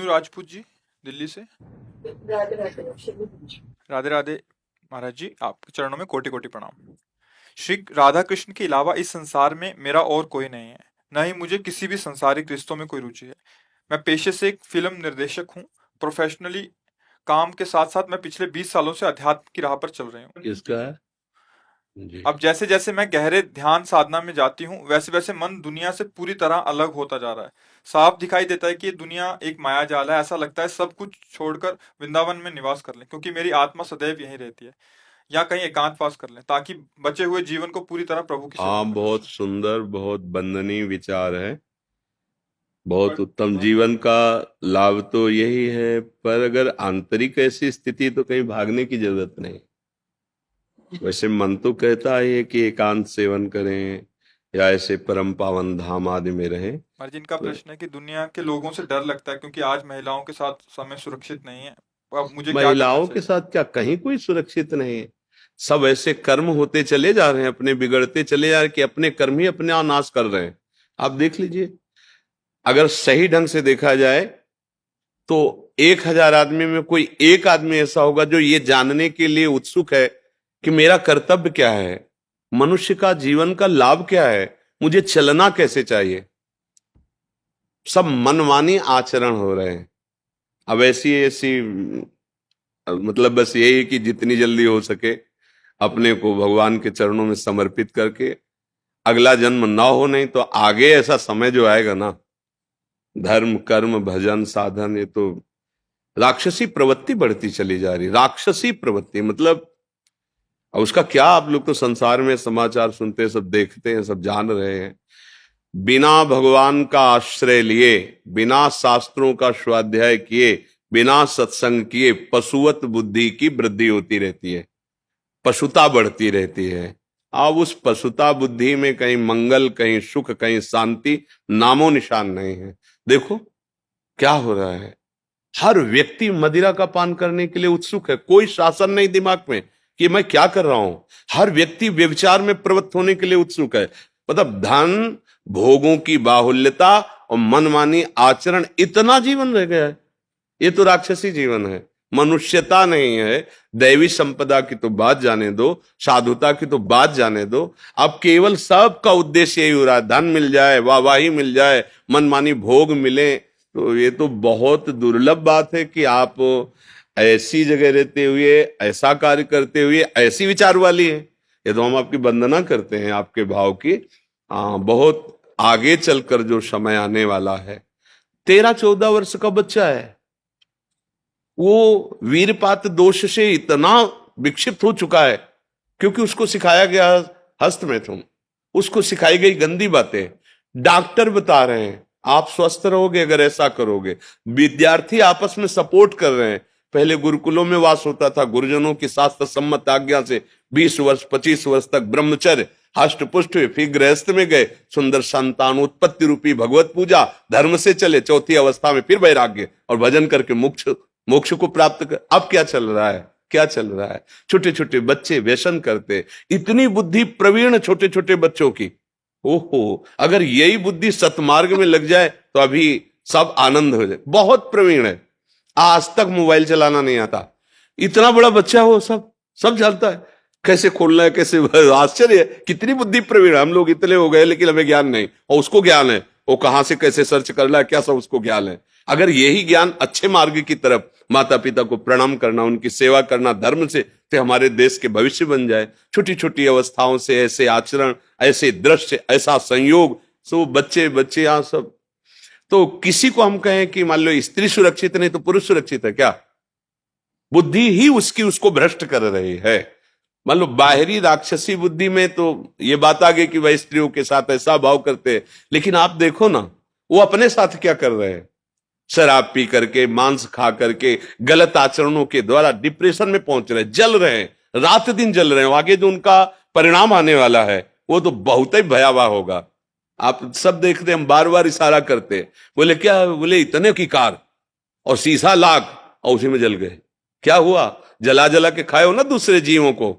राजपूत जी, दिल्ली से। राधे राधे अभिषेक। राधे राधे महाराज जी, आपके चरणों में कोटि कोटि प्रणाम। श्री राधा कृष्ण के अलावा इस संसार में मेरा और कोई नहीं है, न ही मुझे किसी भी सांसारिक रिश्तों में कोई रुचि है। मैं पेशे से एक फिल्म निर्देशक हूँ। प्रोफेशनली काम के साथ साथ मैं पिछले 20 सालों से अध्यात्म की राह पर चल रही हूँ। किसका है जी? अब जैसे जैसे मैं गहरे ध्यान साधना में जाती हूँ, वैसे वैसे मन दुनिया से पूरी तरह अलग होता जा रहा है। साफ दिखाई देता है कि ये दुनिया एक माया जाल है। ऐसा लगता है सब कुछ छोड़कर वृंदावन में निवास कर लें, क्योंकि मेरी आत्मा सदैव यहीं रहती है। या कहीं एकांतवास कर लें, ताकि बचे हुए जीवन को पूरी तरह प्रभु की सेवा हाँ, में लगा बहुत सकूं। सुंदर, बहुत वंदनीय विचार है। बहुत पर उत्तम। जीवन का लाभ तो यही है, पर अगर आंतरिक ऐसी स्थिति तो कहीं भागने की जरूरत नहीं। वैसे मन तो कहता है कि एकांत सेवन करें या ऐसे परम पावन धाम आदि में रहें। महाराज, इनका तो प्रश्न है कि दुनिया के लोगों से डर लगता है, क्योंकि आज महिलाओं के साथ समय सुरक्षित नहीं है। अब मुझे क्या करना महिलाओं के चाहिए? साथ क्या कहीं कोई सुरक्षित नहीं है। सब ऐसे कर्म होते चले जा रहे हैं, अपने बिगड़ते चले जा रहे हैं कि अपने कर्म ही अपने नाश कर रहे हैं। आप देख लीजिए, अगर सही ढंग से देखा जाए तो 1,000 आदमी में कोई एक आदमी ऐसा होगा जो ये जानने के लिए उत्सुक है कि मेरा कर्तव्य क्या है, मनुष्य का जीवन का लाभ क्या है, मुझे चलना कैसे चाहिए। सब मनमानी आचरण हो रहे हैं। अब ऐसी ऐसी मतलब बस यही कि जितनी जल्दी हो सके अपने को भगवान के चरणों में समर्पित करके अगला जन्म ना हो, नहीं तो आगे ऐसा समय जो आएगा ना, धर्म कर्म भजन साधन, ये तो राक्षसी प्रवृत्ति बढ़ती चली जा रही। राक्षसी प्रवृत्ति मतलब, और उसका क्या, आप लोग तो संसार में समाचार सुनते हैं, सब देखते हैं, सब जान रहे हैं। बिना भगवान का आश्रय लिए, बिना शास्त्रों का स्वाध्याय किए, बिना सत्संग किए पशुवत बुद्धि की वृद्धि होती रहती है, पशुता बढ़ती रहती है। अब उस पशुता बुद्धि में कहीं मंगल, कहीं सुख, कहीं शांति नामो निशान नहीं है। देखो क्या हो रहा है। हर व्यक्ति मदिरा का पान करने के लिए उत्सुक है, कोई शासन नहीं दिमाग में कि मैं क्या कर रहा हूं। हर व्यक्ति व्यभिचार में प्रवृत्त होने के लिए उत्सुक है। मतलब धन भोगों की बाहुल्यता और मनमानी आचरण, इतना जीवन रह गया है। ये तो राक्षसी जीवन है, मनुष्यता नहीं है। दैवी संपदा की तो बात जाने दो, साधुता की तो बात जाने दो। अब केवल सबका उद्देश्य यही हो रहा है, धन मिल जाए, वाहवाही मिल जाए, मनमानी भोग मिले। तो ये तो बहुत दुर्लभ बात है कि आप ऐसी जगह रहते हुए, ऐसा कार्य करते हुए ऐसी विचार वाली है। ये तो हम आपकी वंदना करते हैं, आपके भाव की। बहुत आगे चलकर जो समय आने वाला है, 13-14 वर्ष का बच्चा है, वो वीरपात दोष से इतना विक्षिप्त हो चुका है, क्योंकि उसको सिखाया गया हस्त में तुम, उसको सिखाई गई गंदी बातें। डॉक्टर बता रहे हैं आप स्वस्थ रहोगे अगर ऐसा करोगे। विद्यार्थी आपस में सपोर्ट कर रहे हैं। पहले गुरुकुलों में वास होता था, गुरुजनों की शास्त्र सम्मत आज्ञा से 20 वर्ष 25 वर्ष तक ब्रह्मचर्य हष्ट पुष्ट हुए, फिर गृहस्थ में गए, सुंदर संतान उत्पत्ति रूपी भगवत पूजा, धर्म से चले, चौथी अवस्था में फिर वैराग्य और भजन करके मोक्ष मोक्ष को प्राप्त कर। अब क्या चल रहा है, क्या चल रहा है? छोटे छोटे बच्चे व्यसन करते, इतनी बुद्धि प्रवीण छोटे छोटे बच्चों की। ओहो, अगर यही बुद्धि सतमार्ग में लग जाए तो अभी सब आनंद हो जाए। बहुत प्रवीण है, आज तक मोबाइल चलाना नहीं आता, इतना बड़ा बच्चा हो, सब सब जानता है कैसे खोलना है, कैसे। आश्चर्य है, कितनी बुद्धि प्रवीण। हम लोग इतने हो गए लेकिन हमें ज्ञान नहीं, और उसको ज्ञान है, वो कहां से कैसे सर्च करना है, क्या सब उसको ज्ञान है। अगर यही ज्ञान अच्छे मार्ग की तरफ, माता पिता को प्रणाम करना, उनकी सेवा करना धर्म से हमारे देश के भविष्य बन जाए। छोटी छोटी अवस्थाओं से ऐसे आचरण, ऐसे दृश्य, ऐसा संयोग, सो बच्चे बच्चे यहां सब। तो किसी को हम कहें कि मान लो स्त्री सुरक्षित नहीं तो पुरुष सुरक्षित है क्या? बुद्धि ही उसकी उसको भ्रष्ट कर रही है। मान लो बाहरी राक्षसी बुद्धि में तो ये बात आ गई कि वह स्त्रियों के साथ ऐसा भाव करते हैं, लेकिन आप देखो ना वो अपने साथ क्या कर रहे हैं। शराब पी करके, मांस खा करके, गलत आचरणों के द्वारा डिप्रेशन में पहुंच रहे हैं, जल रहे हैं, रात दिन जल रहे हैं। आगे जो उनका परिणाम आने वाला है वो तो बहुत ही भयावह होगा। आप सब देखते, हम बार बार इशारा करते, बोले क्या, बोले इतने की कार और शीशा लाख और उसी में जल गए। क्या हुआ? जला जला के खाए हो ना दूसरे जीवों को,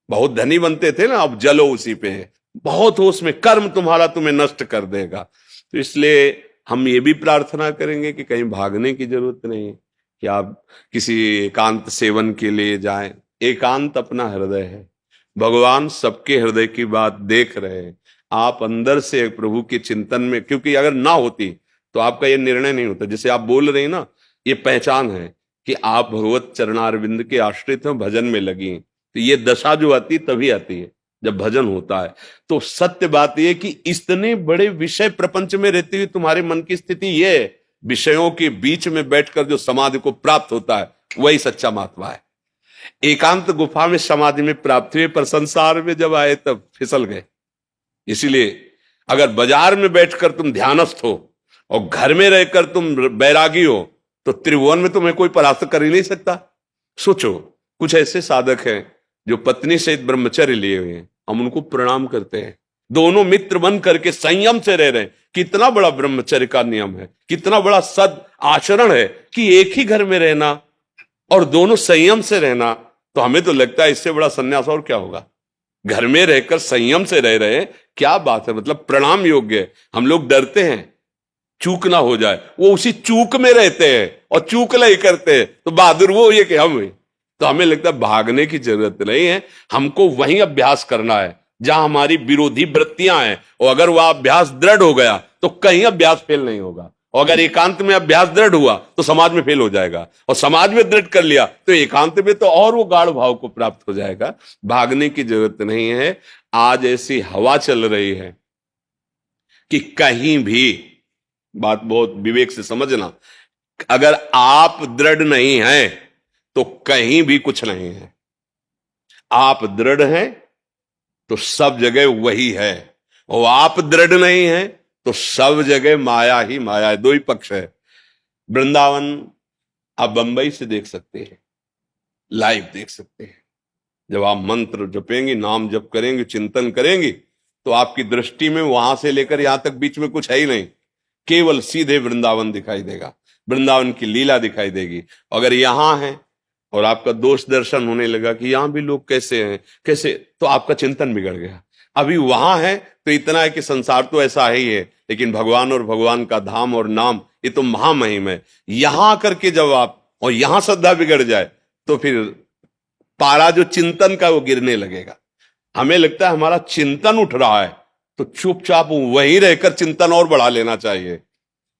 बहुत धनी बनते थे ना, अब जलो उसी पे। बहुत हो उसमें कर्म तुम्हारा तुम्हें नष्ट कर देगा। तो इसलिए हम ये भी प्रार्थना करेंगे कि कहीं भागने की जरूरत नहीं है कि आप किसी एकांत सेवन के लिए जाएं। एकांत अपना हृदय है, भगवान सबके हृदय की बात देख रहे हैं। आप अंदर से प्रभु के चिंतन में, क्योंकि अगर ना होती तो आपका ये निर्णय नहीं होता। जैसे आप बोल रहे हैं ना, ये पहचान है कि आप भगवत चरणारविंद के आश्रित हैं, भजन में लगी हैं। तो ये दशा जो आती तभी आती है जब भजन होता है। तो सत्य बात यह कि इतने बड़े विषय प्रपंच में रहती हुई तुम्हारे मन की स्थिति ये है, विषयों के बीच में बैठकर जो समाधि को प्राप्त होता है वही सच्चा महात्मा है। एकांत गुफा में समाधि में प्राप्त हुए, पर संसार में जब आए तब फिसल गए। इसीलिए अगर बाजार में बैठकर तुम ध्यानस्थ हो और घर में रहकर तुम बैरागी हो तो त्रिभुवन में तुम्हें कोई परास्त कर ही नहीं सकता। सोचो, कुछ ऐसे साधक हैं जो पत्नी सहित ब्रह्मचर्य लिए हुए हैं, हम उनको प्रणाम करते हैं। दोनों मित्र बन करके संयम से रह रहे हैं। कितना बड़ा ब्रह्मचर्य का नियम है, कितना बड़ा सद आचरण है कि एक ही घर में रहना और दोनों संयम से रहना। तो हमें तो लगता है इससे बड़ा संन्यास और क्या होगा। घर में रहकर संयम से रह रहे हैं, क्या बात है, मतलब प्रणाम योग्य है। हम लोग डरते हैं चूक ना हो जाए, वो उसी चूक में रहते हैं और चूक नहीं करते हैं, तो बहादुर वो ये कि हम हुए। तो हमें लगता है भागने की जरूरत नहीं है, हमको वहीं अभ्यास करना है जहां हमारी विरोधी वृत्तियां हैं। और अगर वह अभ्यास दृढ़ हो गया तो कहीं अभ्यास फेल नहीं होगा। और अगर एकांत में अभ्यास दृढ़ हुआ तो समाज में फेल हो जाएगा, और समाज में दृढ़ कर लिया तो एकांत में तो और वो गाढ़ भाव को प्राप्त हो जाएगा। भागने की जरूरत नहीं है। आज ऐसी हवा चल रही है कि कहीं भी, बात बहुत विवेक से समझना, अगर आप दृढ़ नहीं हैं तो कहीं भी कुछ नहीं है। आप दृढ़ हैं तो सब जगह वही है, और आप दृढ़ नहीं हैं तो सब जगह माया ही माया है। दो ही पक्ष है। वृंदावन आप बंबई से देख सकते हैं, लाइव देख सकते हैं। जब आप मंत्र जपेंगे, नाम जप करेंगे, चिंतन करेंगे, तो आपकी दृष्टि में वहां से लेकर यहां तक बीच में कुछ है ही नहीं, केवल सीधे वृंदावन दिखाई देगा, वृंदावन की लीला दिखाई देगी। अगर यहां है और आपका दोष दर्शन होने लगा कि यहां भी लोग कैसे हैं कैसे, तो आपका चिंतन बिगड़ गया। अभी वहां है तो इतना है कि संसार तो ऐसा ही है, लेकिन भगवान और भगवान का धाम और नाम ये तो महामहिम है। यहां आकर के जब आप और यहां श्रद्धा बिगड़ जाए तो फिर पारा जो चिंतन का वो गिरने लगेगा। हमें लगता है हमारा चिंतन उठ रहा है तो चुपचाप वहीं रहकर चिंतन और बढ़ा लेना चाहिए।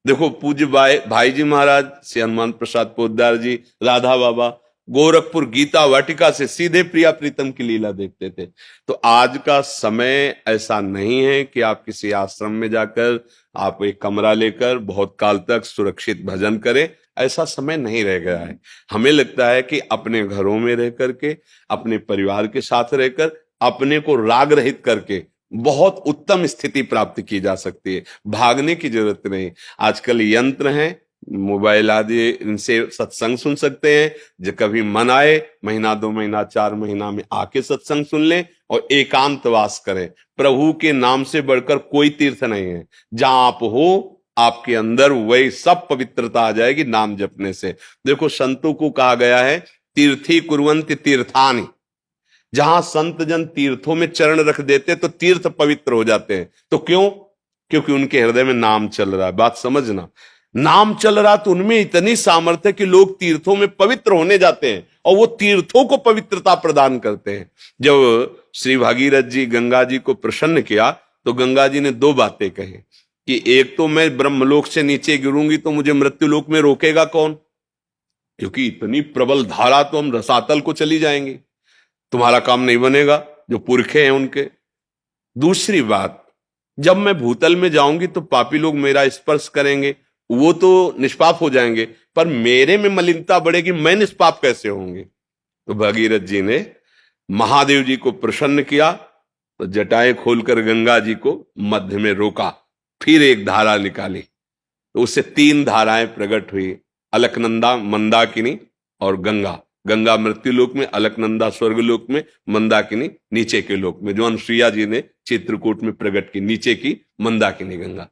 देखो, पूज्य भाई जी महाराज, श्री हनुमान प्रसाद पोद्दार जी, राधा बाबा गोरखपुर गीता वाटिका से सीधे प्रिया प्रीतम की लीला देखते थे। तो आज का समय ऐसा नहीं है कि आप किसी आश्रम में जाकर आप एक कमरा लेकर बहुत काल तक सुरक्षित भजन करें, ऐसा समय नहीं रह गया है। हमें लगता है कि अपने घरों में रह करके, अपने परिवार के साथ रहकर, अपने को राग रहित करके बहुत उत्तम स्थिति प्राप्त की जा सकती है। भागने की जरूरत नहीं। आजकल यंत्र हैं, मोबाइल आदि, इनसे सत्संग सुन सकते हैं। जब कभी मन आए, महीना 2 महीना 4 महीना में आके सत्संग सुन लें और एकांतवास करें। प्रभु के नाम से बढ़कर कोई तीर्थ नहीं है। जहां आप हो, आपके अंदर वही सब पवित्रता आ जाएगी नाम जपने से। देखो, संतों को कहा गया है तीर्थी कुर्वन्ति तीर्थानि। जहां संत जन तीर्थों में चरण रख देते तो तीर्थ पवित्र हो जाते हैं। तो क्यों? क्योंकि उनके हृदय में नाम चल रहा है। बात समझना, नाम चल रहा तो उनमें इतनी सामर्थ्य कि लोग तीर्थों में पवित्र होने जाते हैं और वो तीर्थों को पवित्रता प्रदान करते हैं। जब श्री भागीरथ जी गंगा जी को प्रसन्न किया तो गंगा जी ने 2 बातें कही कि एक तो मैं ब्रह्मलोक से नीचे गिरूंगी तो मुझे मृत्युलोक में रोकेगा कौन, क्योंकि इतनी प्रबल धारा तो हम रसातल को चली जाएंगे, तुम्हारा काम नहीं बनेगा, जो पुरखे हैं उनके। दूसरी बात, जब मैं भूतल में जाऊंगी तो पापी लोग मेरा स्पर्श करेंगे, वो तो निष्पाप हो जाएंगे, पर मेरे में मलिनता बढ़ेगी, मैं निष्पाप कैसे होंगे। तो भगीरथ जी ने महादेव जी को प्रसन्न किया तो जटाएं खोलकर गंगा जी को मध्य में रोका, फिर एक धारा निकाली तो उससे 3 धाराएं प्रकट हुई, अलकनंदा, मंदाकिनी और गंगा। गंगा मृत्युलोक में, अलकनंदा स्वर्गलोक में, मंदाकिनी नीचे के लोक में, जो अनुसुईया जी ने चित्रकूट में प्रकट की, नीचे की मंदाकिनी गंगा।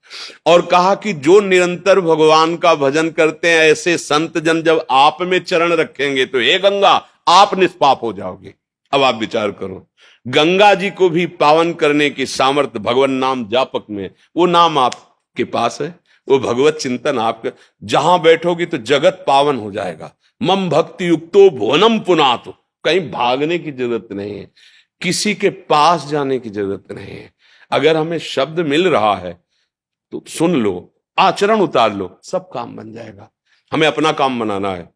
और कहा कि जो निरंतर भगवान का भजन करते हैं, ऐसे संत जन जब आप में चरण रखेंगे तो हे गंगा आप निष्पाप हो जाओगे। अब आप विचार करो, गंगा जी को भी पावन करने की सामर्थ्य भगवान नाम जापक में, वो नाम आपके पास है, वो भगवत चिंतन आपके जहां बैठोगी तो जगत पावन हो जाएगा। मम भक्ति युक्तो भुवनम पुनातु, कहीं भागने की जरूरत नहीं है, किसी के पास जाने की जरूरत नहीं है। अगर हमें शब्द मिल रहा है तो सुन लो, आचरण उतार लो, सब काम बन जाएगा। हमें अपना काम बनाना है।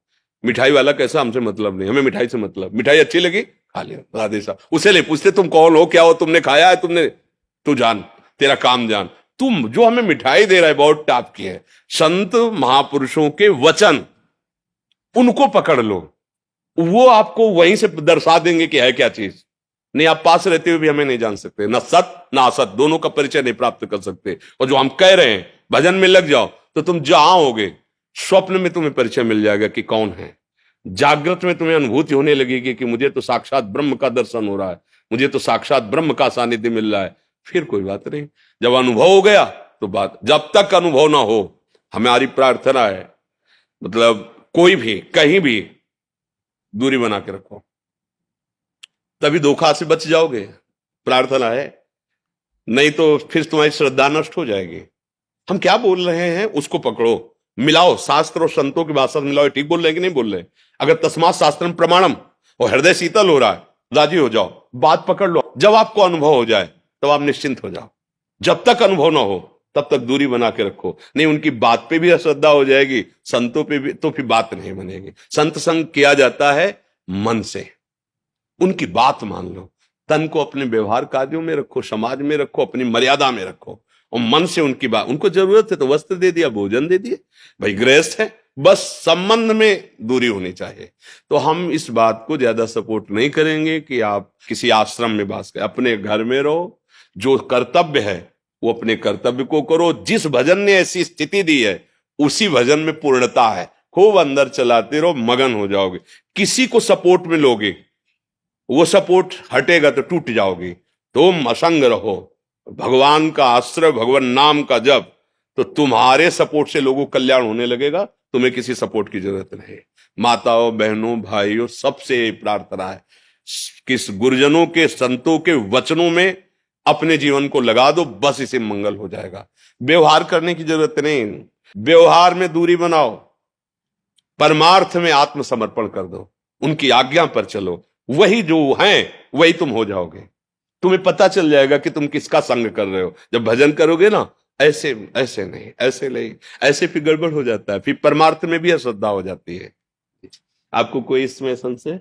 मिठाई वाला कैसा, हमसे मतलब नहीं, हमें मिठाई से मतलब। मिठाई अच्छी लगी, खा लिया, राधे साहब। उसे नहीं पूछते तुम कौन हो, क्या हो, तुमने खाया है, तुमने, तू जान, तेरा काम जान। तुम जो हमें मिठाई दे रहा है बहुत टाप की है, संत महापुरुषों के वचन, उनको पकड़ लो, वो आपको वहीं से दर्शा देंगे कि है क्या चीज। नहीं, आप पास रहते हुए भी हमें नहीं जान सकते, न सत न असत, दोनों का परिचय नहीं प्राप्त कर सकते। और जो हम कह रहे हैं, भजन में लग जाओ तो तुम जहां होगे, स्वप्न में तुम्हें परिचय मिल जाएगा कि कौन है। जागृत में तुम्हें अनुभूति होने लगेगी कि मुझे तो साक्षात ब्रह्म का दर्शन हो रहा है, मुझे तो साक्षात ब्रह्म का सानिध्य मिल रहा है। फिर कोई बात नहीं, जब अनुभव हो गया तो बात, जब तक अनुभव ना हो, हमारी प्रार्थना है, मतलब कोई भी कहीं भी दूरी बना के रखो, तभी धोखा से बच जाओगे। प्रार्थना है, नहीं तो फिर तुम्हारी श्रद्धा नष्ट हो जाएगी। हम क्या बोल रहे हैं उसको पकड़ो, मिलाओ, शास्त्र और संतों की भाषा में मिलाओ, ठीक बोल रहे हैं कि नहीं बोल रहे। अगर तस्मात् शास्त्रम प्रमाणम और हृदय शीतल हो रहा है, राजी हो जाओ, बात पकड़ लो। जब आपको अनुभव हो जाए तब आप निश्चिंत हो जाओ। जब तक अनुभव ना हो तब तक दूरी बना के रखो। नहीं, उनकी बात पे भी अश्रद्धा हो जाएगी, संतों पे भी, तो फिर बात नहीं बनेगी। संत संग किया जाता है मन से, उनकी बात मान लो, तन को अपने व्यवहार कार्यों में रखो, समाज में रखो, अपनी मर्यादा में रखो, और मन से उनकी बात, उनको जरूरत है तो वस्त्र दे दिया, भोजन दे दिए, भाई गृहस्थ है, बस संबंध में दूरी होनी चाहिए। तो हम इस बात को ज्यादा सपोर्ट नहीं करेंगे कि आप किसी आश्रम में वास करें, अपने घर में रहो, जो कर्तव्य है वो अपने कर्तव्य को करो। जिस भजन ने ऐसी स्थिति दी है उसी भजन में पूर्णता है, खूब अंदर चलाते रहो, मगन हो जाओगे। किसी को सपोर्ट में लोगे, वो सपोर्ट हटेगा तो टूट जाओगे। तुम असंग रहो, भगवान का आश्रय, भगवान नाम का जप, तो तुम्हारे सपोर्ट से लोगों का कल्याण होने लगेगा, तुम्हें किसी सपोर्ट की जरूरत नहीं। माताओं, बहनों, भाइयों, सबसे प्रार्थना है, किस गुरुजनों के, संतों के वचनों में अपने जीवन को लगा दो, बस इसे मंगल हो जाएगा। व्यवहार करने की जरूरत नहीं, व्यवहार में दूरी बनाओ, परमार्थ में आत्मसमर्पण कर दो, उनकी आज्ञा पर चलो, वही जो हैं वही तुम हो जाओगे। तुम्हें पता चल जाएगा कि तुम किसका संग कर रहे हो। जब भजन करोगे ना, ऐसे ऐसे नहीं, ऐसे नहीं, ऐसे फिर गड़बड़ हो जाता है, फिर परमार्थ में भी अश्रद्धा हो जाती है। आपको कोई इसमें संशय?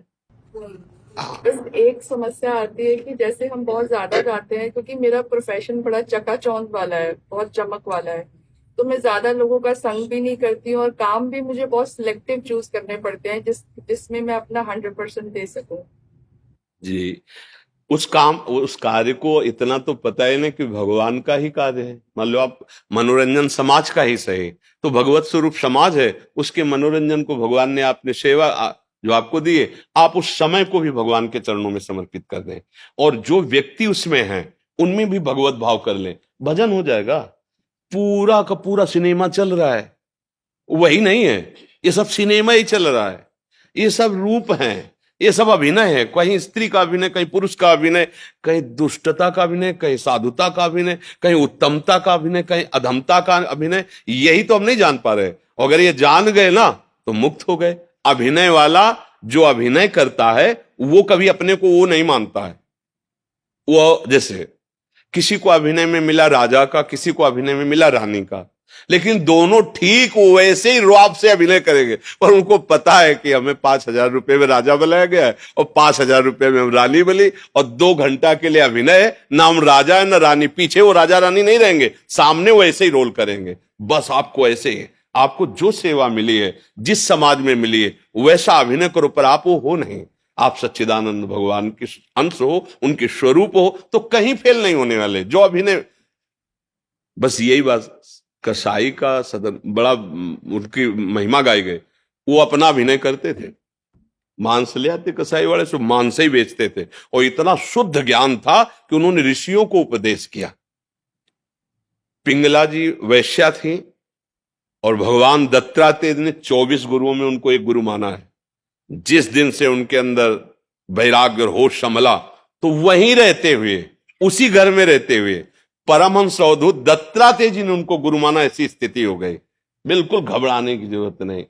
बस एक समस्या आती है कि जैसे हम बहुत ज्यादा गाते हैं, क्योंकि मेरा प्रोफेशन बड़ा चकाचौंध वाला है, बहुत चमक वाला है, तो मैं ज्यादा लोगों का संग भी नहीं करती हूँ, और काम भी मुझे बहुत सिलेक्टिव चूज करने पड़ते हैं जिसमें मैं अपना 100% दे सकूं। जी, उस कार्य को इतना तो पता है ना कि भगवान का ही कार्य है। मान लो आप मनोरंजन समाज का ही सही, तो भगवत स्वरूप समाज है, उसके मनोरंजन को भगवान ने आपने सेवा जो आपको दी है, आप उस समय को भी भगवान के चरणों में समर्पित कर दें, और जो व्यक्ति उसमें है उनमें भी भगवत भाव कर लें, भजन हो जाएगा। पूरा का पूरा सिनेमा चल रहा है, वही नहीं है, ये सब सिनेमा ही चल रहा है, ये सब रूप हैं, ये सब अभिनय है। कहीं स्त्री का अभिनय, कहीं पुरुष का अभिनय, कहीं दुष्टता का अभिनय, कहीं साधुता का अभिनय, कहीं उत्तमता का अभिनय, कहीं अधमता का अभिनय। यही तो हम नहीं जान पा रहे। अगर ये जान गए ना तो मुक्त हो गए। अभिनय वाला जो अभिनय करता है वो कभी अपने को वो नहीं मानता है। वो जैसे किसी को अभिनय में मिला राजा का, किसी को अभिनय में मिला रानी का, लेकिन दोनों ठीक वैसे ही रुआब से अभिनय करेंगे, पर उनको पता है कि हमें 5,000 रुपए में राजा बनाया गया है और 5,000 रुपए में हम रानी बनी, और 2 घंटा के लिए अभिनय है, ना हम राजा है ना रानी। पीछे वो राजा रानी नहीं रहेंगे, सामने वो ऐसे ही रोल करेंगे। बस आपको ऐसे ही, आपको जो सेवा मिली है, जिस समाज में मिली है, वैसा अभिनय करो, पर आप वो हो नहीं। आप सच्चिदानंद भगवान के अंश हो, उनके स्वरूप हो, तो कहीं फेल नहीं होने वाले। जो अभिनय, बस यही बात, कसाई का सदन बड़ा उनकी महिमा गाई गई, वो अपना अभिनय करते थे, मांस ले आते कसाई वाले से, मांस ही बेचते थे, और इतना शुद्ध ज्ञान था कि उन्होंने ऋषियों को उपदेश किया। पिंगला जी वैश्या थी, और भगवान दत्तात्रेय ने 24 गुरुओं में उनको एक गुरु माना है। जिस दिन से उनके अंदर वैराग्य और होश संभला, तो वहीं रहते हुए, उसी घर में रहते हुए परमहंस अवधूत दत्तात्रेय जी ने उनको गुरु माना, ऐसी स्थिति हो गई। बिल्कुल घबराने की जरूरत नहीं,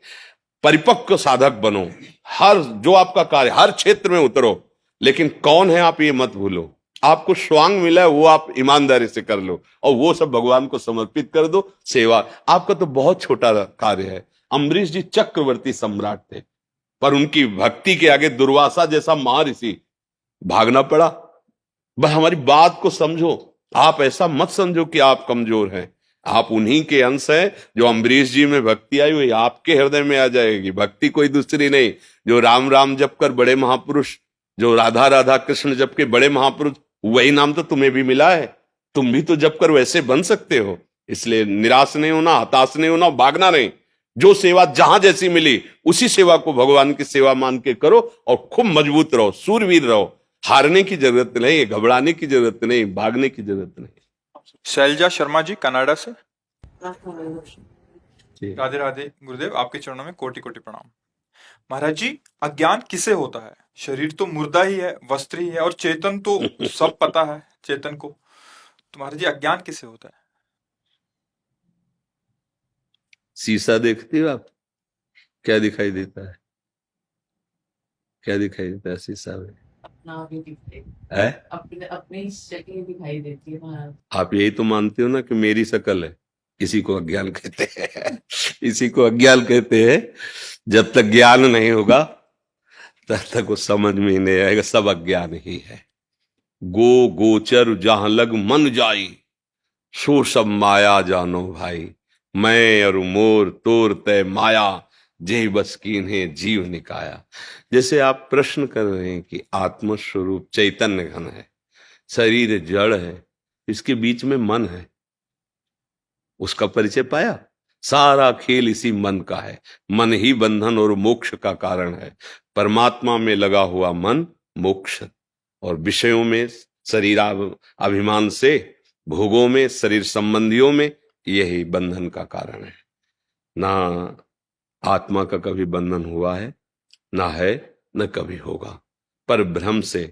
परिपक्व साधक बनो, हर जो आपका कार्य हर क्षेत्र में उतरो, लेकिन कौन है आप ये मत भूलो। आपको स्वांग मिला है वो आप ईमानदारी से कर लो और वो सब भगवान को समर्पित कर दो। सेवा आपका तो बहुत छोटा कार्य है। अम्बरीश जी चक्रवर्ती सम्राट थे, पर उनकी भक्ति के आगे दुर्वासा जैसा महर्षि भागना पड़ा। बस हमारी बात को समझो, आप ऐसा मत समझो कि आप कमजोर हैं, आप उन्हीं के अंश हैं। जो अम्बरीश जी में भक्ति आई हुई आपके हृदय में आ जाएगी। भक्ति कोई दूसरी नहीं। जो राम राम जप कर बड़े महापुरुष, जो राधा राधा कृष्ण जप के बड़े महापुरुष, वही नाम तो तुम्हें भी मिला है। तुम भी तो जप कर वैसे बन सकते हो। इसलिए निराश नहीं होना, हताश नहीं होना, भागना नहीं। जो सेवा जहां जैसी मिली उसी सेवा को भगवान की सेवा मान के करो और खूब मजबूत रहो, सूरवीर रहो। हारने की जरूरत नहीं, घबराने की जरूरत नहीं, भागने की जरूरत नहीं। शैलजा शर्मा जी कनाडा से। जी। राधे राधे गुरुदेव, आपके चरणों में कोटि कोटि प्रणाम। महाराज जी, अज्ञान किसे होता है? शरीर तो मुर्दा ही है, वस्त्र ही है, और चेतन तो सब पता है चेतन को। तो महाराज जी, अज्ञान किसे होता है? शीशा देखते हो आप, क्या दिखाई देता है? क्या दिखाई देता है शीशा में? अपना भी दिखाई है? अपनी शक्ल दिखाई देती है महाराज। आप यही तो मानते हो ना कि मेरी शक्ल है। इसी को अज्ञान कहते हैं। इसी को अज्ञान कहते हैं। जब तक ज्ञान नहीं होगा तब तक वो समझ में ही नहीं आएगा, सब अज्ञान ही है। गो गोचर जहां लग मन जाई, सो सब माया जानो भाई। मैं और मोर तोर तय माया, जे बस कीन्हे जीव निकाया। जैसे आप प्रश्न कर रहे हैं कि आत्म स्वरूप चैतन्य घन है, शरीर जड़ है, इसके बीच में मन है, उसका परिचय पाया। सारा खेल इसी मन का है। मन ही बंधन और मोक्ष का कारण है। परमात्मा में लगा हुआ मन मोक्ष, और विषयों में शरीर अभिमान से, भोगों में, शरीर संबंधियों में, यही बंधन का कारण है। ना आत्मा का कभी बंधन हुआ है, ना है, न कभी होगा। पर भ्रम से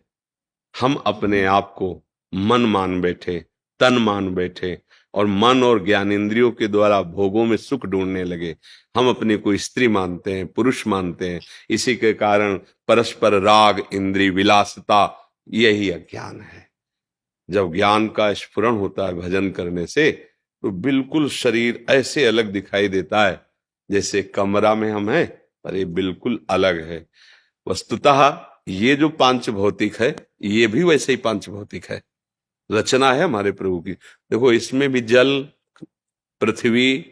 हम अपने आप को मन मान बैठे, तन मान बैठे, और मन और ज्ञानेंद्रियों के द्वारा भोगों में सुख ढूंढने लगे। हम अपने को स्त्री मानते हैं, पुरुष मानते हैं। इसी के कारण परस्पर राग, इंद्रिय विलासिता, यही अज्ञान है। जब ज्ञान का स्फुरण होता है भजन करने से, तो बिल्कुल शरीर ऐसे अलग दिखाई देता है जैसे कमरा में हम हैं, पर ये बिल्कुल अलग है। वस्तुतः ये जो पांच भौतिक है, ये भी वैसे ही पांच भौतिक है, रचना है हमारे प्रभु की। देखो, इसमें भी जल, पृथ्वी,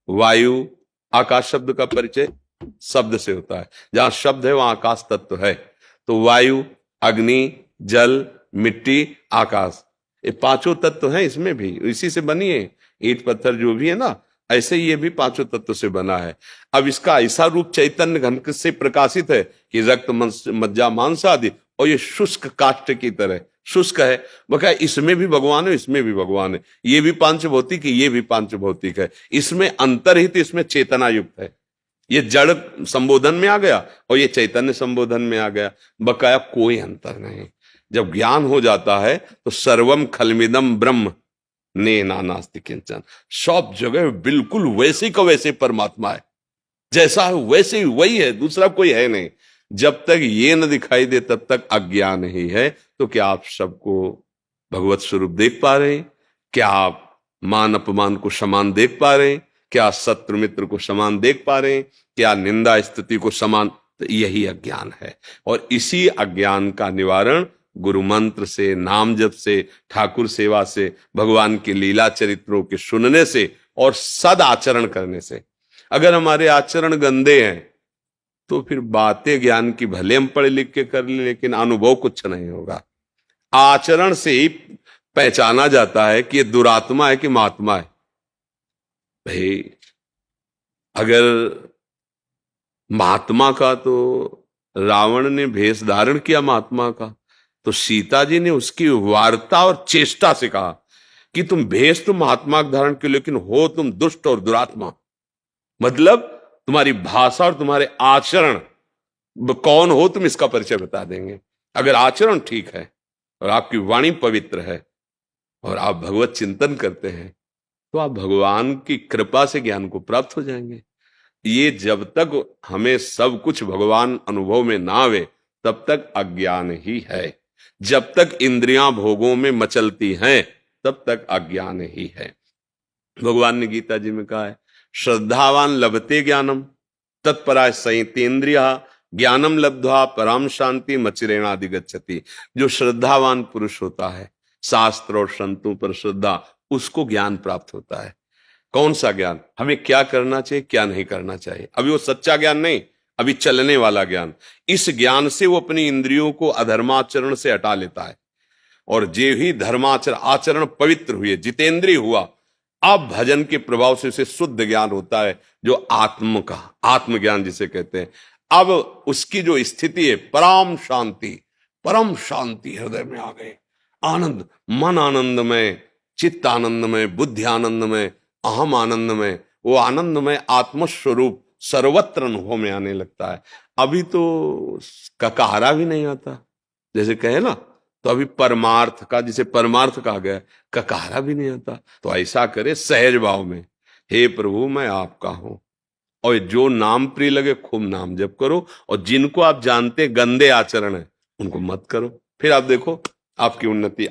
वायु, आकाश शब्द का परिचय शब्द से होता है। जहां शब्द है वहां आकाश तत्व है। तो वायु, अग्नि, जल, मिट्टी, आकाश, ये पांचों तत्व हैं। इसमें भी इसी से बनी है। ईंट पत्थर जो भी है ना, ऐसे ये भी पांचों तत्व से बना है। अब इसका ऐसा रूप चैतन्य घन से प्रकाशित है कि रक्त, मज्जा, मांस आदि, और ये शुष्क काष्ठ की तरह शुष्क है। बका इसमें भी भगवान है, इसमें भी भगवान है। ये भी पांच भौतिक है, ये भी पांच भौतिक है। इसमें अंतरहित, इसमें चेतना युक्त है। ये जड़ संबोधन में आ गया और ये चैतन्य संबोधन में आ गया। बकाया कोई अंतर नहीं। जब ज्ञान हो जाता है तो सर्वम खलमिदम ब्रह्म ने नानास्ति किंचन, सब जगह बिल्कुल वैसे का वैसे परमात्मा है। जैसा है वैसे ही वही है, दूसरा कोई है नहीं। जब तक ये न दिखाई दे तब तक अज्ञान ही है। तो क्या आप सबको भगवत स्वरूप देख पा रहे हैं? क्या आप मान अपमान को समान देख पा रहे हैं? क्या शत्रु मित्र को समान देख पा रहे हैं? क्या निंदा स्तुति को समान? तो यही अज्ञान है। और इसी अज्ञान का निवारण गुरु मंत्र से, नाम जप से, ठाकुर सेवा से, भगवान की लीला चरित्रों के सुनने से और सद आचरण करने से। अगर हमारे आचरण गंदे हैं तो फिर बातें ज्ञान की भले हम पढ़े लिख के कर ले, लेकिन अनुभव कुछ नहीं होगा। आचरण से ही पहचाना जाता है कि ये दुरात्मा है कि महात्मा है। भाई अगर महात्मा का, तो रावण ने भेष धारण किया महात्मा का, तो सीता जी ने उसकी वार्ता और चेष्टा से कहा कि तुम भेष तो महात्मा का धारण किया, लेकिन हो तुम दुष्ट और दुरात्मा। मतलब तुम्हारी भाषा और तुम्हारे आचरण कौन हो तुम, इसका परिचय बता देंगे। अगर आचरण ठीक है और आपकी वाणी पवित्र है और आप भगवत चिंतन करते हैं तो आप भगवान की कृपा से ज्ञान को प्राप्त हो जाएंगे। ये जब तक हमें सब कुछ भगवान अनुभव में ना आवे तब तक अज्ञान ही है। जब तक इंद्रियां भोगों में मचलती हैं तब तक अज्ञान ही है। भगवान ने गीता जी में कहा है, श्रद्धावान लभते ज्ञानम तत्पराय संयतेन्द्रिया ज्ञानम लब्ध्वा पराम शांति मचिरेणाधिगच्छति। जो श्रद्धावान पुरुष होता है, शास्त्र और संतों पर श्रद्धा, उसको ज्ञान प्राप्त होता है। कौन सा ज्ञान? हमें क्या करना चाहिए, क्या नहीं करना चाहिए। अभी वो सच्चा ज्ञान नहीं, अभी चलने वाला ज्ञान। इस ज्ञान से वो अपनी इंद्रियों को अधर्माचरण से हटा लेता है, और जे ही आचरण पवित्र हुए, जितेंद्रिय हुआ, अब भजन के प्रभाव से उसे शुद्ध ज्ञान होता है, जो आत्म का आत्मज्ञान जिसे कहते हैं। अब उसकी जो स्थिति है, परम शांति हृदय में आ गए। आनंद, मन आनंदमय, चित्त आनंदमय, बुद्धि आनंदमय, अहम आनंदमय, वो आनंदमय आत्मस्वरूप सर्वत्र अनुभव में आने लगता है। अभी तो ककारा भी नहीं आता, जैसे कहे ना, तो अभी परमार्थ का, जिसे परमार्थ कहा गया, ककारा भी नहीं आता। तो ऐसा करे सहज भाव में, हे प्रभु मैं आपका हूं, और जो नाम प्रिय लगे खूब नाम जप करो, और जिनको आप जानते गंदे आचरण है उनको मत करो। फिर आप देखो आपकी उन्नति,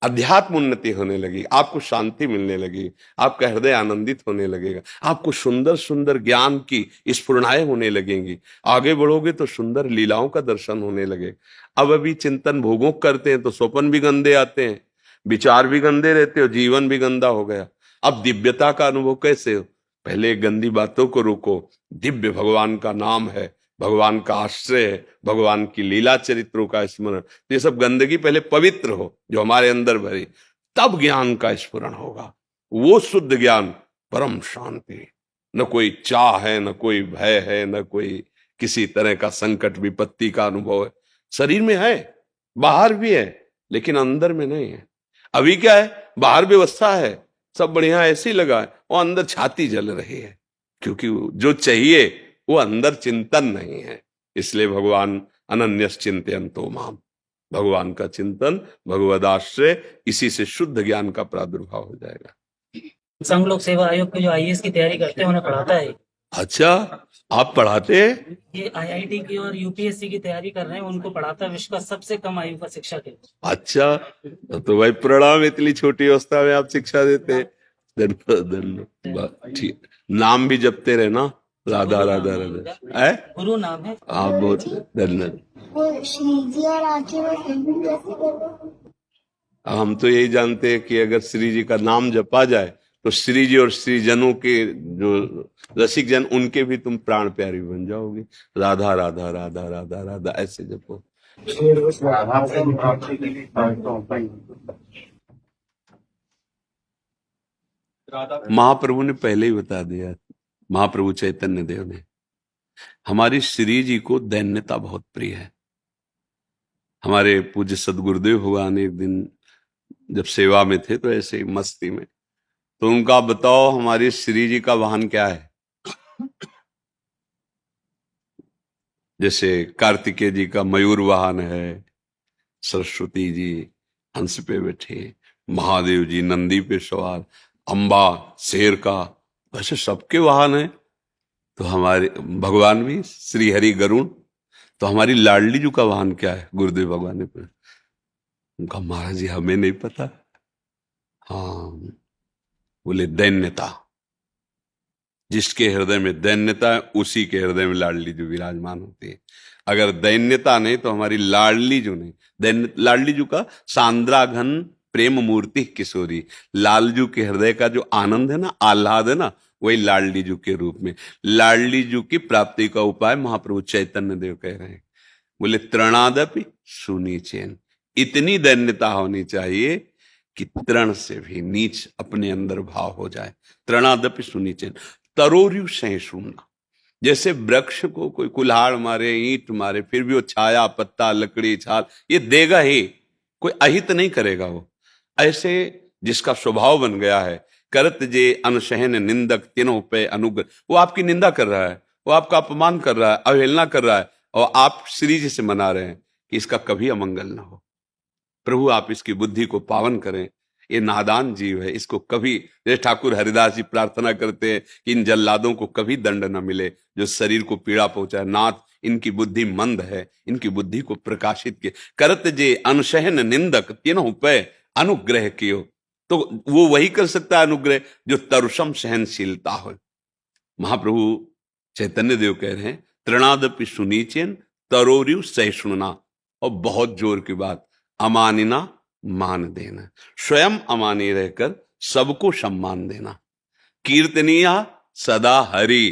अध्यात्म उन्नति होने लगी, आपको शांति मिलने लगी, आपका हृदय आनंदित होने लगेगा, आपको सुंदर सुंदर ज्ञान की स्फुरणाएं होने लगेंगी। आगे बढ़ोगे तो सुंदर लीलाओं का दर्शन होने लगे। अब अभी चिंतन भोगों करते हैं तो स्वप्न भी गंदे आते हैं, विचार भी गंदे रहते हो, जीवन भी गंदा हो गया। अब दिव्यता का अनुभव कैसे हो? पहले गंदी बातों को रोको, दिव्य भगवान का नाम है, भगवान का आश्रय है, भगवान की लीला चरित्रों का स्मरण, ये सब गंदगी पहले पवित्र हो जो हमारे अंदर भरी, तब ज्ञान का स्फुरण होगा। वो शुद्ध ज्ञान, परम शांति, न कोई चाह है, न कोई भय है, न कोई किसी तरह का संकट विपत्ति का अनुभव है। शरीर में है, बाहर भी है, लेकिन अंदर में नहीं है। अभी क्या है, बाहर व्यवस्था है, सब बढ़िया ऐसे ही लगा है, और अंदर छाती जल रही है, क्योंकि जो चाहिए वो अंदर चिंतन नहीं है। इसलिए भगवान अनन्यस चिंतयन्तो माम, भगवान का चिंतन, भगवदाश्रय, इसी से शुद्ध ज्ञान का प्रादुर्भाव हो जाएगा। संघ लोक सेवा आयोग के जो आईएएस की तैयारी करते हैं उन्हें पढ़ाता है। अच्छा, आप पढ़ाते हैं? ये आईआईटी की और यूपीएससी की तैयारी कर रहे हैं, उनको पढ़ाता है, विश्व का सबसे कम आयु का शिक्षक है। अच्छा, तो भाई प्रणाम, इतनी छोटी अवस्था में आप शिक्षा देते हैं। धन्यवाद। ठीक, नाम भी जपते रहे ना, राधा राधा राधा है, गुरु नाम है। आप बहुत धन्यवाद। हम तो यही जानते हैं कि अगर श्री जी का नाम जपा जाए तो श्री जी और श्रीजनों के जो रसिक जन, उनके भी तुम प्राण प्यारी बन जाओगे। राधा राधा राधा राधा राधा ऐसे जपो। महाप्रभु ने पहले ही बता दिया, महाप्रभु चैतन्य देव ने, हमारी श्री जी को दैन्यता बहुत प्रिय है। हमारे पूज्य सदगुरुदेव भगवान एक दिन जब सेवा में थे तो ऐसे ही मस्ती में, तो उनका बताओ हमारी श्री जी का वाहन क्या है? जैसे कार्तिकेय जी का मयूर वाहन है, सरस्वती जी हंस पे बैठे, महादेव जी नंदी पे सवार, अंबा शेर का, वैसे सबके वाहन है। तो हमारे भगवान भी श्री हरि गरुण। तो हमारी लाडली जी का वाहन क्या है? गुरुदेव भगवान ने पूछा। उनका महाराज जी हमें नहीं पता। हाँ, बोले दैन्यता। जिसके हृदय में दैन्यता है उसी के हृदय में लाडली जो विराजमान होती है। अगर दैन्यता नहीं तो हमारी लाडली जो नहीं, लाडली जो का सांद्राघन प्रेम मूर्ति किशोरी, लालजू के हृदय का जो आनंद है ना, आह्लाद है ना, वही लाडली जू के रूप में। लाडली जू की प्राप्ति का उपाय महाप्रभु चैतन्य देव कह रहे हैं। बोले तृणादपि सुनीचेन, इतनी दैन्यता होनी चाहिए कि तृण से भी नीच अपने अंदर भाव हो जाए। तृणादपि सुनीचेन, तरोर्यु सहिष्णुना। जैसे वृक्ष को कोई कुल्हाड़ मारे, ईंट मारे, फिर भी वो छाया, पत्ता, लकड़ी, छाल ये देगा ही, कोई अहित नहीं करेगा वो। ऐसे जिसका स्वभाव बन गया है, करत जे अनशहन निंदक तीनों पे अनुग्रह, वो आपकी निंदा कर रहा है, वो आपका अपमान कर रहा है, अवहेलना कर रहा है, और आप श्री जी से मना रहे हैं कि इसका कभी अमंगल ना हो। प्रभु आप इसकी बुद्धि को पावन करें, ये नादान जीव है, इसको कभी, जैसे ठाकुर हरिदास जी प्रार्थना करते हैं कि इन जल्लादों को कभी दंड न मिले जो शरीर को पीड़ा पहुंचाए। नाथ, इनकी बुद्धि मंद है, इनकी बुद्धि को प्रकाशित किए। करत जे अनशहन निंदक तीनों पे अनुग्रह कियो, तो वो वही कर सकता है अनुग्रह जो तरुषम सहनशीलता हो। महाप्रभु चैतन्य देव कह रहे हैं तृणादपि सुनीचेन तरोरिव सहिष्णुना, और बहुत जोर की बात, अमानिना मान देना, स्वयं अमानी रहकर सबको सम्मान देना। कीर्तनिया सदा हरि,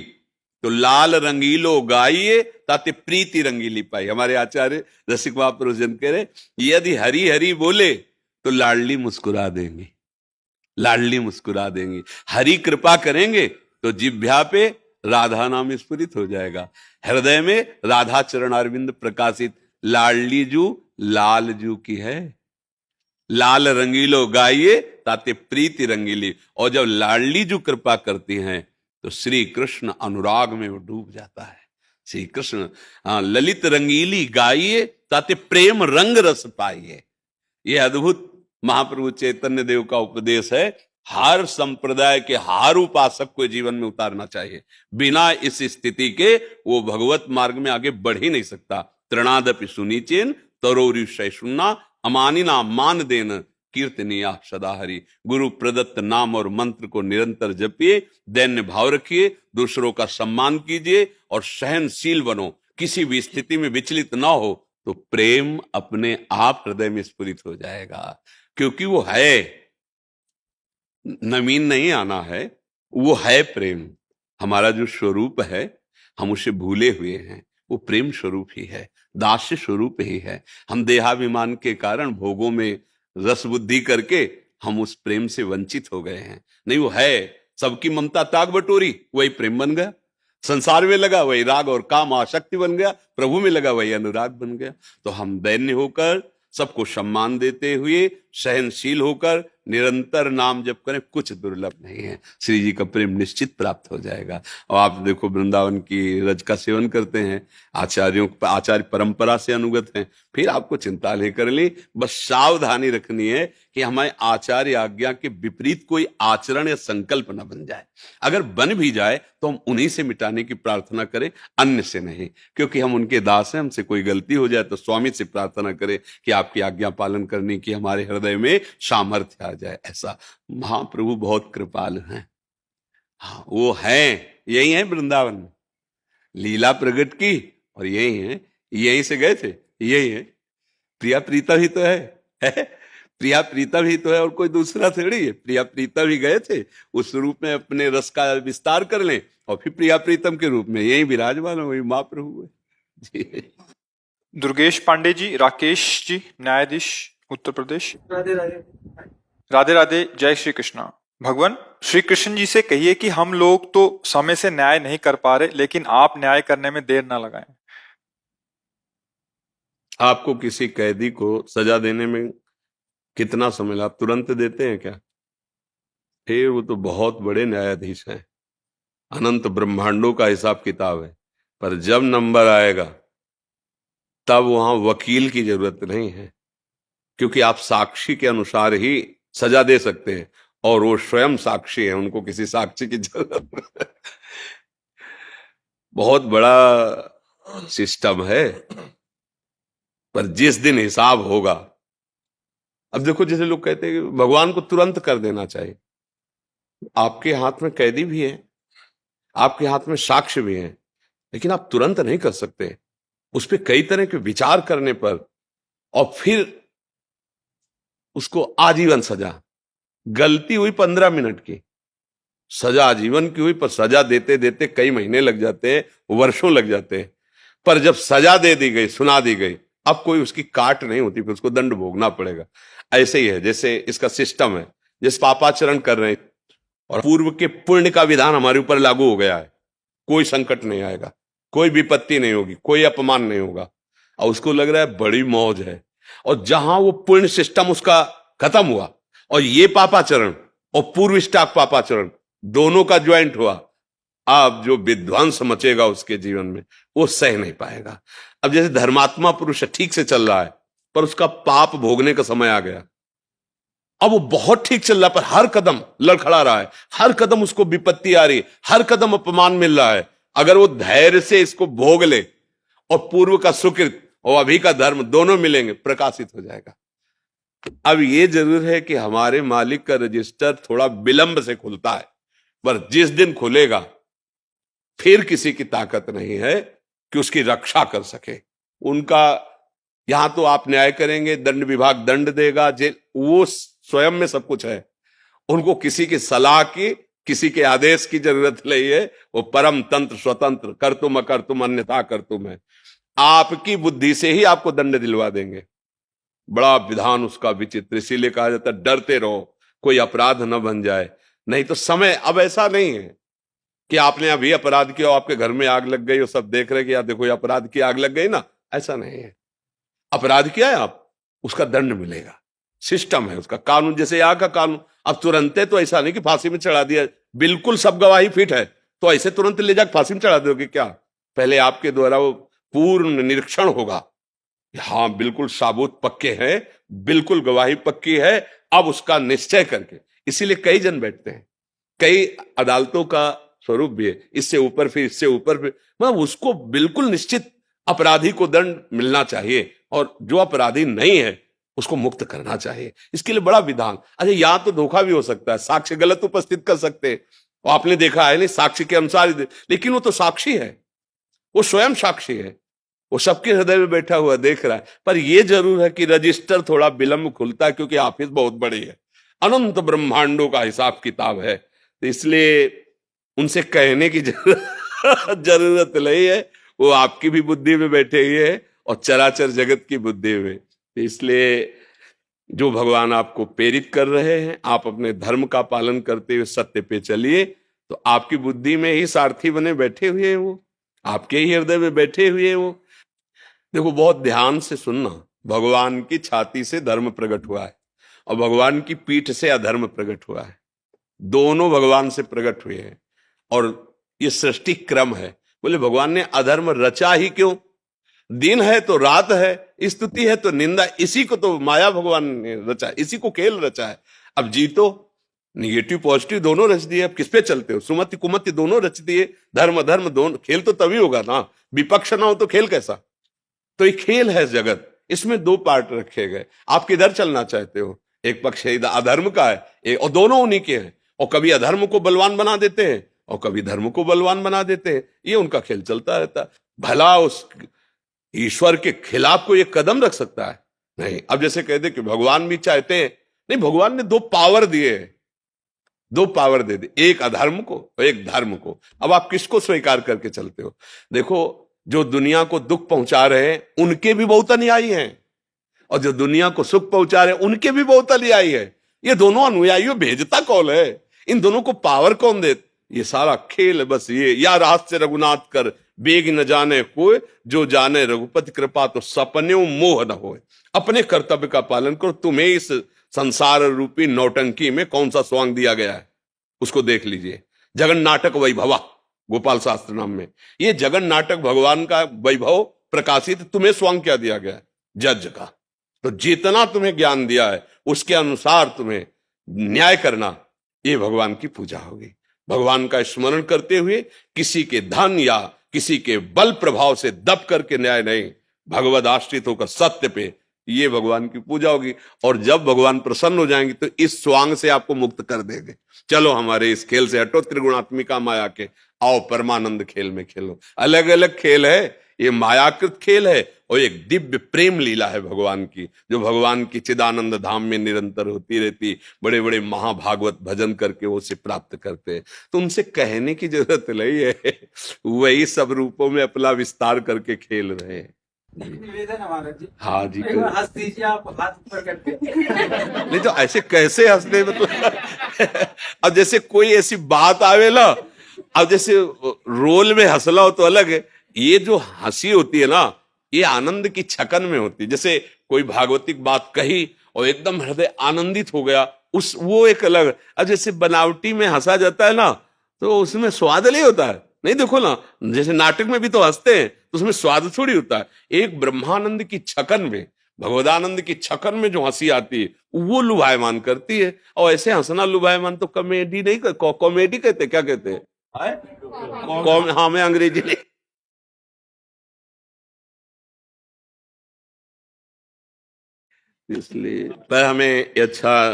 तो लाल रंगीलो गाइए ताते प्रीति रंगीली पाई। हमारे आचार्य रसिक महापुरुष जन कह रहे यदि हरि हरि बोले तो लाडली मुस्कुरा देंगे, लाडली मुस्कुरा देंगी। हरि कृपा करेंगे तो जिह्वा पे राधा नाम स्फुरित हो जाएगा, हृदय में राधा चरण अरविंद प्रकाशित। लाडली जू लाल जू की है, लाल रंगीलो गाइए ताते प्रीति रंगीली। और जब लाडली जू कृपा करती हैं तो श्री कृष्ण अनुराग में वो डूब जाता है। श्री कृष्ण ललित रंगीली गाइए ताते प्रेम रंग रस पाइए। ये अद्भुत महाप्रभु चैतन्य देव का उपदेश है, हर संप्रदाय के हर उपासक को जीवन में उतारना चाहिए। बिना इस स्थिति के वो भगवत मार्ग में आगे बढ़ ही नहीं सकता। तृणादपि सुनीचेन तरोरि सहिष्णुना, अमानिना मान देन कीर्तनिया सदा हरि। गुरु प्रदत्त नाम और मंत्र को निरंतर जपिए, दैन्य भाव रखिए, दूसरों का सम्मान कीजिए और सहनशील बनो। किसी भी स्थिति में विचलित ना हो तो प्रेम अपने आप हृदय में स्फुरित हो जाएगा, क्योंकि वो है, नवीन नहीं आना है, वो है प्रेम। हमारा जो स्वरूप है हम उसे भूले हुए हैं, वो प्रेम स्वरूप ही है, दास्य स्वरूप ही है। हम देहाभिमान के कारण भोगों में रस बुद्धि करके हम उस प्रेम से वंचित हो गए हैं। नहीं, वो है, सबकी ममता ताग बटोरी, वही प्रेम बन गया। संसार में लगा वही राग और काम आसक्ति बन गया, प्रभु में लगा वही अनुराग बन गया। तो हम दैन्य होकर, सबको सम्मान देते हुए, सहनशील होकर निरंतर नाम जप करें, कुछ दुर्लभ नहीं है। श्री जी का प्रेम निश्चित प्राप्त हो जाएगा। और आप देखो वृंदावन की रज का सेवन करते हैं, आचार्य परंपरा से अनुगत हैं, फिर आपको चिंता नहीं करनी। बस सावधानी रखनी है कि हमारे आचार्य आज्ञा के विपरीत कोई आचरण या संकल्प न बन जाए। अगर बन भी जाए तो हम उन्हीं से मिटाने की प्रार्थना करें, अन्य से नहीं, क्योंकि हम उनके दास हैं। हमसे कोई गलती हो जाए तो स्वामी से प्रार्थना करें कि आपकी आज्ञा पालन करने की हमारे हृदय में सामर्थ्य आ जाए। ऐसा महाप्रभु बहुत कृपालु हैं। हाँ, वो हैं, यही है वृंदावन में लीला प्रकट की, और यही है, यहीं से गए थे, यही है। प्रिया प्रीता भी तो है, प्रिया प्रीता भी तो है, और कोई दूसरा थोड़ी है। प्रिया प्रीता भी गए थे, उस रूप में अपने रस का विस्तार कर लें, और फिर प्रिया प्रीतम के रूप में यही विराजमान है, वही महाप्रभु है जी। दुर्गेश पांडे जी, राकेश जी, न्यायाधीश, उत्तर प्रदेश। राधे राधे। राधे राधे, जय श्री कृष्णा। भगवान श्री कृष्ण जी से कहिए कि हम लोग तो समय से न्याय नहीं कर पा रहे, लेकिन आप न्याय करने में देर ना लगाएं। आपको किसी कैदी को सजा देने में कितना समय आप तुरंत देते हैं क्या? फिर वो तो बहुत बड़े न्यायाधीश हैं, अनंत ब्रह्मांडों का हिसाब किताब है। पर जब नंबर आएगा तब वहां वकील की जरूरत नहीं है, क्योंकि आप साक्षी के अनुसार ही सजा दे सकते हैं, और वो स्वयं साक्षी है, उनको किसी साक्षी की जरूरत नहीं। बहुत बड़ा सिस्टम है। पर जिस दिन हिसाब होगा, अब देखो जैसे लोग कहते हैं कि भगवान को तुरंत कर देना चाहिए। आपके हाथ में कैदी भी है, आपके हाथ में साक्ष्य भी है, लेकिन आप तुरंत नहीं कर सकते। उस पर कई तरह के विचार करने पर, और फिर उसको आजीवन सजा। गलती हुई 15 मिनट की, सजा आजीवन की हुई, पर सजा देते देते कई महीने लग जाते हैं, वर्षों लग जाते हैं। पर जब सजा दे दी गई, सुना दी गई, अब कोई उसकी काट नहीं होती, फिर उसको दंड भोगना पड़ेगा। ऐसे ही है, जैसे इसका सिस्टम है, जिस पापाचरण कर रहे हैं और पूर्व के पुण्य का विधान हमारे ऊपर लागू हो गया है, कोई संकट नहीं आएगा, कोई विपत्ति नहीं होगी, कोई अपमान नहीं होगा, और उसको लग रहा है बड़ी मौज है। और जहां वो पुण्य सिस्टम उसका खत्म हुआ और ये पापाचरण और पूर्व स्टॉक पापाचरण दोनों का ज्वाइंट हुआ, अब जो विध्वंस मचेगा उसके जीवन में वो सह नहीं पाएगा। अब जैसे धर्मात्मा पुरुष ठीक से चल रहा है, पर उसका पाप भोगने का समय आ गया। अब वो बहुत ठीक चल रहा है, पर हर कदम लड़खड़ा रहा है, हर कदम उसको विपत्ति आ रही है, हर कदम अपमान मिल रहा है। अगर वो धैर्य से इसको भोग ले और पूर्व का सुकृत और अभी का धर्म दोनों मिलेंगे, प्रकाशित हो जाएगा। अब ये जरूर है कि हमारे मालिक का रजिस्टर थोड़ा विलंब से खुलता है, पर जिस दिन खुलेगा फिर किसी की ताकत नहीं है कि उसकी रक्षा कर सके। उनका यहां तो आप न्याय करेंगे, दंड विभाग दंड देगा, वो स्वयं में सब कुछ है। उनको किसी की सलाह की, किसी के आदेश की जरूरत नहीं है। वो परम तंत्र स्वतंत्र, कर तुम अकर तुम अन्यथा कर तुम है। आपकी बुद्धि से ही आपको दंड दिलवा देंगे। बड़ा विधान उसका विचित्र, इसीलिए कहा जाता है डरते रहो कोई अपराध न बन जाए। नहीं तो समय अब ऐसा नहीं है कि आपने अभी अपराध किया, आपके घर में आग लग गई और सब देख रहे कि यार देखो ये अपराध की आग लग गई ना, ऐसा नहीं है। अपराध किया है आप, उसका दंड मिलेगा। सिस्टम है उसका, कानून जैसे यहाँ का कानून। अब तुरंत तो ऐसा नहीं कि फांसी में चढ़ा दिया, बिल्कुल सब गवाही फिट है तो ऐसे तुरंत ले जाकर फांसी में चढ़ा दोगे क्या? पहले आपके द्वारा वो पूर्ण निरीक्षण होगा, हाँ बिल्कुल साबुत पक्के हैं, बिल्कुल गवाही पक्की है। अब उसका निश्चय करके, इसीलिए कई जन बैठते हैं, कई अदालतों का स्वरूप भी है, इससे ऊपर फिर इससे ऊपर फिर, मतलब उसको बिल्कुल निश्चित अपराधी को दंड मिलना चाहिए और जो अपराधी नहीं है उसको मुक्त करना चाहिए। इसके लिए बड़ा विधान। अच्छा, यहां तो धोखा भी हो सकता है, साक्ष्य गलत उपस्थित कर सकते हैं, और आपने देखा है नहीं साक्ष्य के अनुसार ही, लेकिन वो तो साक्षी है, वो स्वयं साक्षी है, वो सबके हृदय में बैठा हुआ देख रहा है। पर यह जरूर है कि रजिस्टर थोड़ा विलंब खुलता है, क्योंकि ऑफिस बहुत बड़ी है, अनंत ब्रह्मांडों का हिसाब किताब है। तो इसलिए उनसे कहने की जरूरत नहीं है, वो आपकी भी बुद्धि में बैठे हुए है और चराचर जगत की बुद्धि में। तो इसलिए जो भगवान आपको प्रेरित कर रहे हैं, आप अपने धर्म का पालन करते हुए सत्य पे चलिए, तो आपकी बुद्धि में ही सारथी बने बैठे हुए हैं, वो आपके ही हृदय में बैठे हुए हैं वो। देखो बहुत ध्यान से सुनना, भगवान की छाती से धर्म प्रकट हुआ है और भगवान की पीठ से अधर्म प्रकट हुआ है, दोनों भगवान से प्रकट हुए हैं। और ये सृष्टि क्रम है। बोले भगवान ने अधर्म रचा ही क्यों? दिन है तो रात है, स्तुति है तो निंदा, इसी को तो माया भगवान ने रचा, इसी को खेल रचा है। अब जीतो, निगेटिव पॉजिटिव दोनों रच दिए, अब किस पे चलते हो? सुमति कुमति दोनों रच दिए, धर्म अधर्म दोनों। खेल तो तभी होगा ना, विपक्ष ना हो तो खेल कैसा? तो ये खेल है जगत, इसमें दो पार्ट रखे गए। आप किधर चलना चाहते हो? एक पक्ष अधर्म का है और दोनों उन्हीं के हैं, और कभी अधर्म को बलवान बना देते हैं और कभी धर्म को बलवान बना देते हैं। ये उनका खेल चलता रहता है। भला उस ईश्वर के खिलाफ कोई एक कदम रख सकता है? नहीं। अब जैसे कहते कि भगवान भी चाहते हैं, नहीं, भगवान ने दो पावर दिए हैं, दो पावर दे दी, एक अधर्म को और एक धर्म को। अब आप किसको स्वीकार करके चलते हो? देखो, जो दुनिया को दुख पहुंचा रहे हैं उनके भी बहुत अनुयायी हैं, और जो दुनिया को सुख पहुंचा रहे हैं उनके भी बहुत अनुयायी है। ये दोनों अनुयायियों भेजता कौन है? इन दोनों को पावर कौन दे? ये सारा खेल बस ये, या रहस्य रघुनाथ कर बेग न जाने कोई, जो जाने रघुपति कृपा तो सपने मोह न होए। अपने कर्तव्य का पालन करो। तुम्हें इस संसार रूपी नौटंकी में कौन सा स्वांग दिया गया है उसको देख लीजिए। जगन नाटक वैभवा, गोपाल शास्त्र नाम में ये जगन नाटक भगवान का वैभव प्रकाशित, तुम्हें स्वांग क्या दिया गया है? जज का। तो जितना तुम्हें ज्ञान दिया है उसके अनुसार तुम्हें न्याय करना, ये भगवान की पूजा होगी। भगवान का स्मरण करते हुए किसी के धन या किसी के बल प्रभाव से दब करके न्याय नहीं, भगवद आश्रित होकर सत्य पे, ये भगवान की पूजा होगी। और जब भगवान प्रसन्न हो जाएंगे तो इस स्वांग से आपको मुक्त कर देंगे। चलो हमारे इस खेल से हटो, त्रिगुणात्मिका माया के, आओ परमानंद खेल में खेलो। अलग अलग खेल है, ये मायाकृत खेल है और एक दिव्य प्रेम लीला है भगवान की, जो भगवान की चिदानंद धाम में निरंतर होती रहती। बड़े बड़े महाभागवत भजन करके वो उसे प्राप्त करते हैं। तो उनसे कहने की जरूरत नहीं है, वही सब रूपों में अपना विस्तार करके खेल रहे हैं। निवेदन हमारा जी, हाँ जी, एक बार हंस दीजिए आप, हाथ ऊपर करके। नहीं तो ऐसे कैसे हंसते, मतलब अब जैसे कोई ऐसी बात आवे ना, अब जैसे रोल में हंसला हो तो अलग है, ये जो हंसी होती है ना, ये आनंद की छकन में होती है। जैसे कोई भागवतिक बात कही और एकदम हृदय आनंदित हो गया, उस वो एक अलग। अब जैसे बनावटी में हंसा जाता है ना, तो उसमें स्वाद नहीं होता है। नहीं, देखो ना, जैसे नाटक में भी तो हंसते हैं तो उसमें स्वाद थोड़ी होता है। एक ब्रह्मानंद की छकन में भगवदानंद की छकन में जो हंसी आती है वो लुभायमान करती है। और ऐसे हंसना लुभायमान तो कॉमेडी नहीं, कॉमेडी कहते, क्या कहते हैं? हाँ, मैं अंग्रेजी नहीं। इसलिए पर हमें ये अच्छा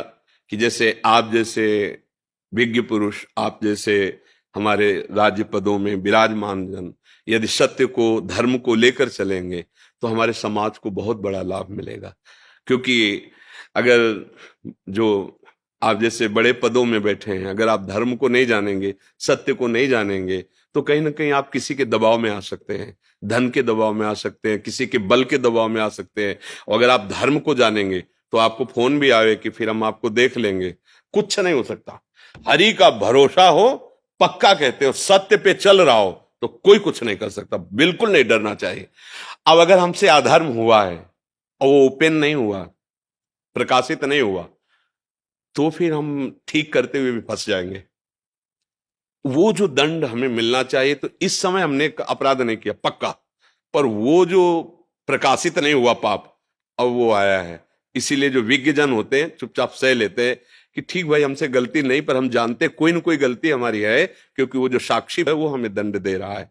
कि जैसे आप जैसे विज्ञ पुरुष, आप जैसे हमारे राज्य पदों में विराजमान जन यदि सत्य को, धर्म को लेकर चलेंगे तो हमारे समाज को बहुत बड़ा लाभ मिलेगा। क्योंकि अगर जो आप जैसे बड़े पदों में बैठे हैं, अगर आप धर्म को नहीं जानेंगे, सत्य को नहीं जानेंगे, तो कहीं ना कहीं आप किसी के दबाव में आ सकते हैं, धन के दबाव में आ सकते हैं, किसी के बल के दबाव में आ सकते हैं। और अगर आप धर्म को जानेंगे तो आपको फोन भी आवे कि फिर हम आपको देख लेंगे, कुछ नहीं हो सकता। हरि का भरोसा हो, पक्का कहते हो, सत्य पे चल रहा हो तो कोई कुछ नहीं कर सकता। बिल्कुल नहीं डरना चाहिए। अब अगर हमसे अधर्म हुआ है और वो ओपन नहीं हुआ, प्रकाशित नहीं हुआ, तो फिर हम ठीक करते हुए भी फंस जाएंगे। वो जो दंड हमें मिलना चाहिए, तो इस समय हमने अपराध नहीं किया पक्का, पर वो जो प्रकाशित नहीं हुआ पाप, अब वो आया है। इसीलिए जो विज्ञ जन होते हैं चुपचाप सह लेते हैं कि ठीक भाई, हमसे गलती नहीं, पर हम जानते कोई ना कोई गलती हमारी है, क्योंकि वो जो साक्षी है वो हमें दंड दे रहा है।